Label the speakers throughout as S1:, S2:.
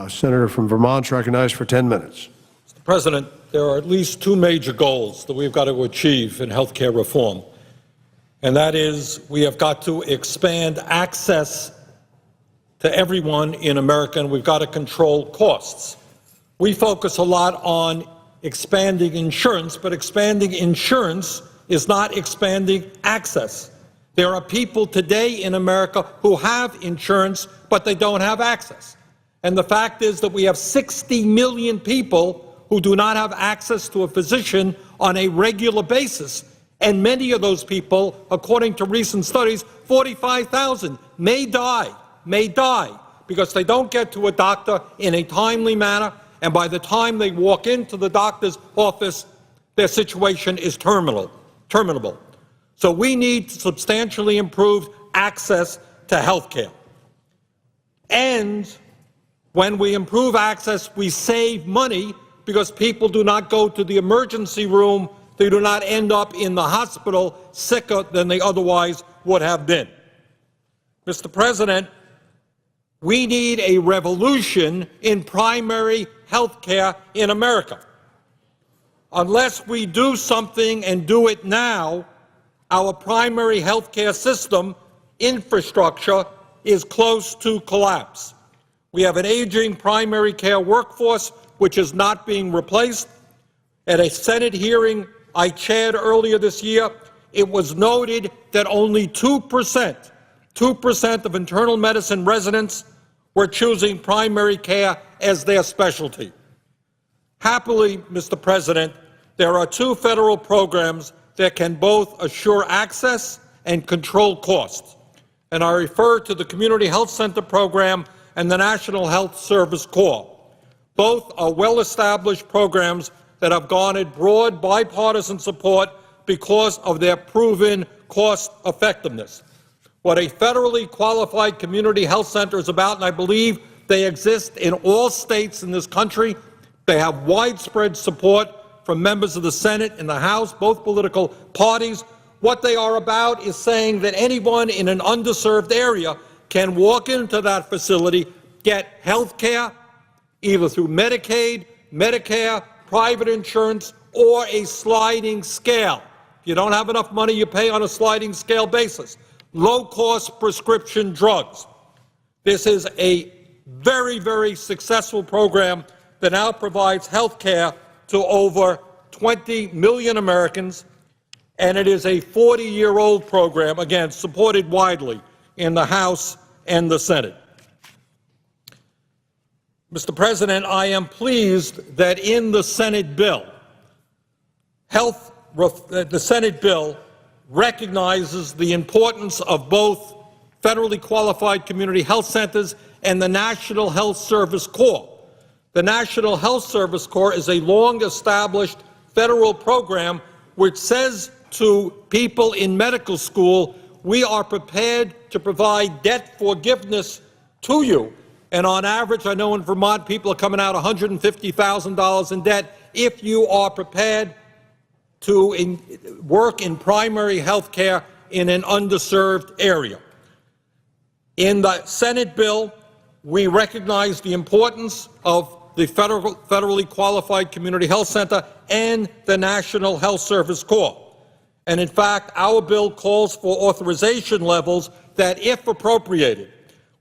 S1: Senator from Vermont, recognized for 10 minutes.
S2: Mr. President, there are at least two major goals that we've got to achieve in health care reform, and that is we have got to expand access to everyone in America, and we've got to control costs. We focus a lot on expanding insurance, but expanding insurance is not expanding access. There are people today in America who have insurance, but they don't have access. And the fact is that we have 60 million people who do not have access to a physician on a regular basis. And many of those people, according to recent studies, 45,000 may die because they don't get to a doctor in a timely manner, and by the time they walk into the doctor's office, their situation is terminable. So we need to substantially improve access to health care. And when we improve access, we save money because people do not go to the emergency room. They do not end up in the hospital sicker than they otherwise would have been. Mr. President, we need a revolution in primary health care in America. Unless we do something and do it now, our primary health care system infrastructure is close to collapse. We have an aging primary care workforce which is not being replaced. At a Senate hearing I chaired earlier this year, it was noted that only 2% of internal medicine residents were choosing primary care as their specialty. Happily, Mr. President, there are two federal programs that can both assure access and control costs. And I refer to the Community Health Center program and the National Health Service Corps. Both are well-established programs that have garnered broad bipartisan support because of their proven cost effectiveness. What a federally qualified community health center is about, and I believe they exist in all states in this country, they have widespread support from members of the Senate and the House, both political parties. What they are about is saying that anyone in an underserved area can walk into that facility, get health care, either through Medicaid, Medicare, private insurance, or a sliding scale. If you don't have enough money, you pay on a sliding scale basis. Low-cost prescription drugs. This is a very, very successful program that now provides health care to over 20 million Americans, and it is a 40-year-old program, again, supported widely in the House and the Senate. Mr. President, I am pleased that in the Senate bill, the Senate bill recognizes the importance of both federally qualified community health centers and the National Health Service Corps. The National Health Service Corps is a long-established federal program which says to people in medical school, we are prepared to provide debt forgiveness to you. And on average, I know in Vermont, people are coming out $150,000 in debt if you are prepared to work in primary health care in an underserved area. In the Senate bill, we recognize the importance of the federally qualified community health center and the National Health Service Corps. And in fact, our bill calls for authorization levels that, if appropriated,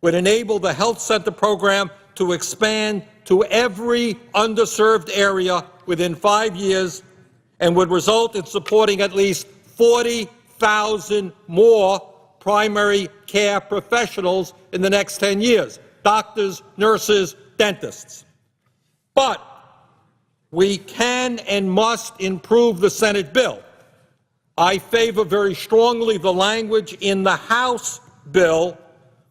S2: would enable the health center program to expand to every underserved area within 5 years and would result in supporting at least 40,000 more primary care professionals in the next 10 years, doctors, nurses, dentists. But we can and must improve the Senate bill. I favor very strongly the language in the House bill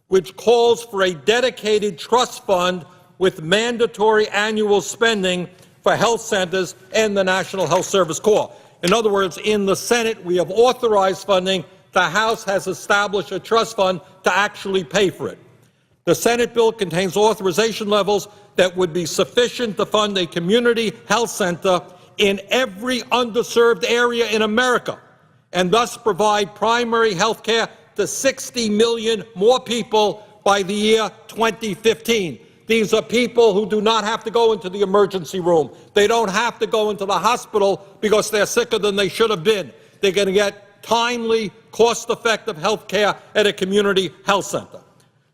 S2: which calls for a dedicated trust fund with mandatory annual spending for health centers and the National Health Service Corps. In other words, in the Senate, we have authorized funding. The House has established a trust fund to actually pay for it. The Senate bill contains authorization levels that would be sufficient to fund a community health center in every underserved area in America, and thus provide primary health care to 60 million more people by the year 2015. These are people who do not have to go into the emergency room. They don't have to go into the hospital because they're sicker than they should have been. They're going to get timely, cost-effective health care at a community health center.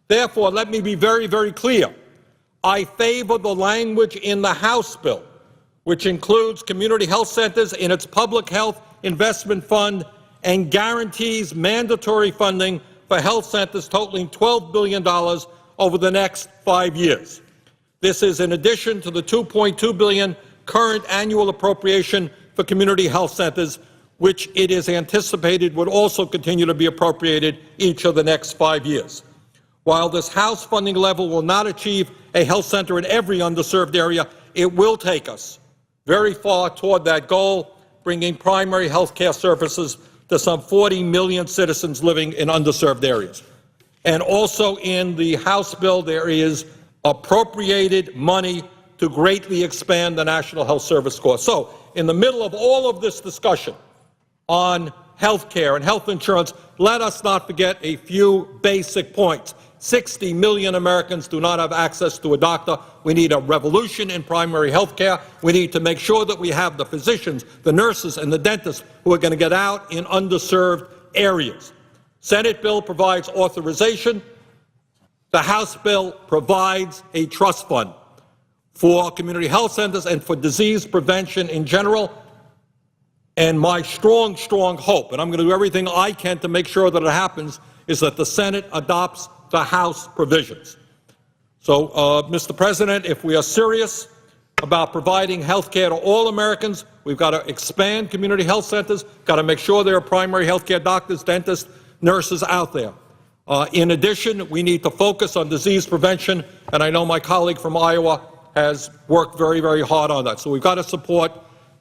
S2: Therefore, let me be very, very clear. I favor the language in the House bill, which includes community health centers in its public health investment fund and guarantees mandatory funding for health centers totaling $12 billion over the next 5 years. This is in addition to the $2.2 billion current annual appropriation for community health centers, which it is anticipated would also continue to be appropriated each of the next 5 years. While this House funding level will not achieve a health center in every underserved area, it will take us very far toward that goal, bringing primary health care services to some 40 million citizens living in underserved areas. And also in the House bill, there is appropriated money to greatly expand the National Health Service Corps. So, in the middle of all of this discussion on health care and health insurance, let us not forget a few basic points. 60 million Americans do not have access to a doctor. We need a revolution in primary health care. We need to make sure that we have the physicians, the nurses, and the dentists who are going to get out in underserved areas. Senate bill provides authorization. The House bill provides a trust fund for community health centers and for disease prevention in general. And my strong, strong hope, and I'm going to do everything I can to make sure that it happens, is that the Senate adopts the House provisions. So, Mr. President, if we are serious about providing health care to all Americans, we've got to expand community health centers, got to make sure there are primary health care doctors, dentists, nurses out there. In addition, we need to focus on disease prevention, and I know my colleague from Iowa has worked very, very hard on that. So we've got to support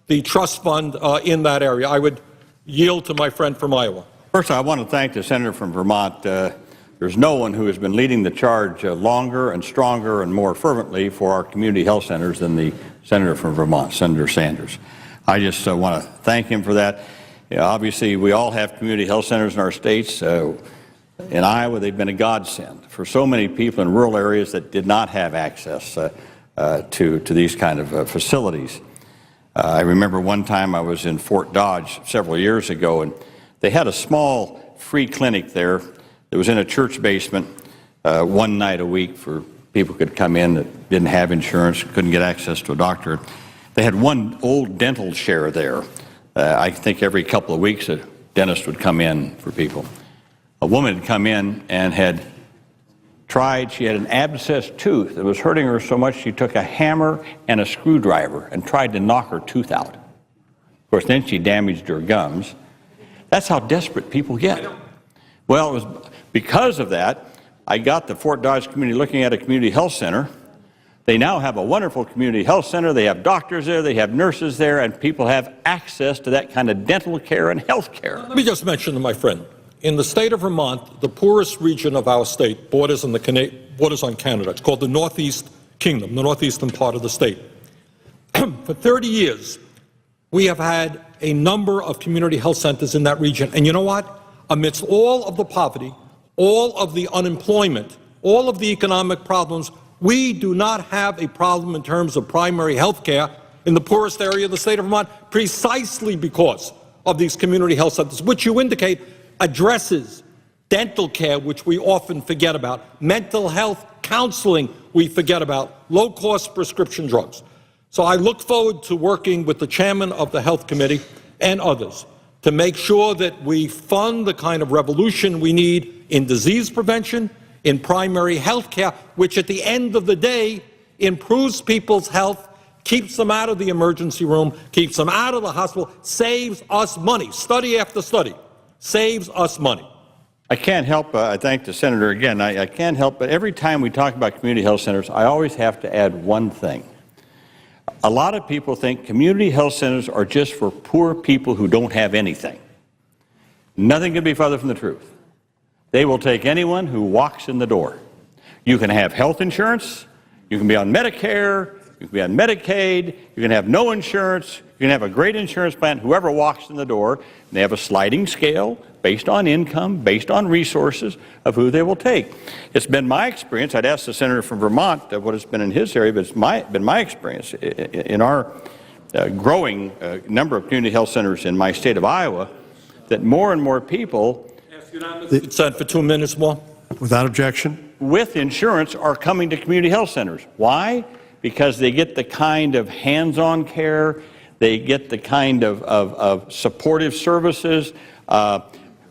S2: the trust fund in that area. I would yield to my friend from Iowa.
S3: First, I want to thank the senator from Vermont. There's no one who has been leading the charge longer and stronger and more fervently for our community health centers than the senator from Vermont, Senator Sanders. I just want to thank him for that. Obviously, we all have community health centers in our states. In Iowa, they've been a godsend for so many people in rural areas that did not have access to these kind of facilities. I remember one time I was in Fort Dodge several years ago, and they had a small free clinic there. It was in a church basement one night a week for people who could come in that didn't have insurance, couldn't get access to a doctor. They had one old dental chair there. I think every couple of weeks a dentist would come in for people. A woman had come in and had tried, she had an abscessed tooth that was hurting her so much she took a hammer and a screwdriver and tried to knock her tooth out. Of course, then she damaged her gums. That's how desperate people get. Well, it was because of that, I got the Fort Dodge community looking at a community health center. They now have a wonderful community health center. They have doctors there, they have nurses there, and people have access to that kind of dental care and health care.
S2: Let me just mention to my friend, in the state of Vermont, the poorest region of our state borders on Canada. It's called the Northeast Kingdom, the northeastern part of the state. For 30 years, we have had a number of community health centers in that region. And you know what? Amidst all of the poverty, all of the unemployment, all of the economic problems, we do not have a problem in terms of primary health care in the poorest area of the state of Vermont, precisely because of these community health centers, which you indicate addresses dental care, which we often forget about, mental health counseling we forget about, low-cost prescription drugs. So I look forward to working with the chairman of the Health Committee and others to make sure that we fund the kind of revolution we need in disease prevention, in primary health care, which at the end of the day improves people's health, keeps them out of the emergency room, keeps them out of the hospital, saves us money. Study after study saves us money.
S3: I can't help, I thank the senator again, I can't help, but every time we talk about community health centers, I always have to add one thing. A lot of people think community health centers are just for poor people who don't have anything. Nothing could be farther from the truth. They will take anyone who walks in the door. You can have health insurance, you can be on Medicare, you can be on Medicaid, you can have no insurance, You can have a great insurance plan, whoever walks in the door, and they have a sliding scale based on income, based on resources of who they will take. It's been my experience, I'd ask the senator from Vermont what it's been in his area, but it's been my experience in our growing number of community health centers in my state of Iowa, that more and more people
S2: Consent for 2 minutes more.
S1: Without objection.
S3: with insurance are coming to community health centers. Why? Because they get the kind of hands-on care, they get the kind of supportive services, a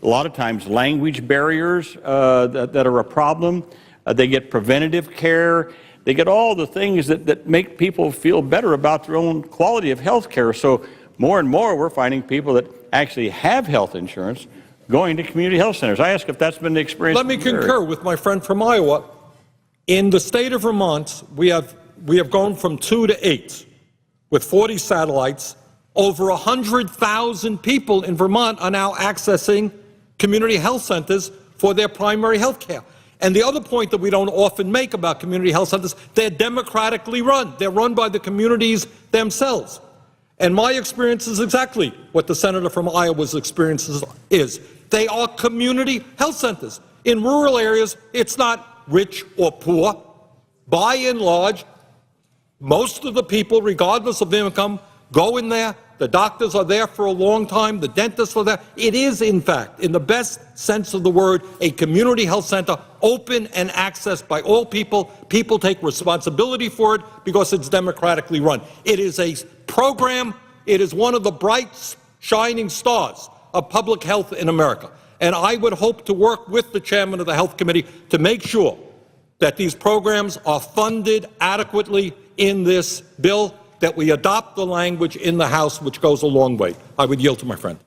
S3: lot of times language barriers that are a problem. They get preventative care. They get all the things that make people feel better about their own quality of health care. So more and more we're finding people that actually have health insurance going to community health centers. I ask if that's been the experience.
S2: Let me concur with my friend from Iowa. In the state of Vermont, we have gone from 2 to 8 with 40 satellites. Over 100,000 people in Vermont are now accessing community health centers for their primary health care. And the other point that we don't often make about community health centers, they're democratically run. They're run by the communities themselves. And my experience is exactly what the senator from Iowa's experience is. They are community health centers. In rural areas, it's not rich or poor. By and large, most of the people, regardless of income, go in there. The doctors are there for a long time. The dentists are there. It is, in fact, in the best sense of the word, a community health center, open and accessed by all people. People take responsibility for it because it's democratically run. It is a program. It is one of the bright, shining stars of public health in America. And I would hope to work with the chairman of the Health Committee to make sure that these programs are funded adequately in this bill, that we adopt the language in the House, which goes a long way. I would yield to my friend.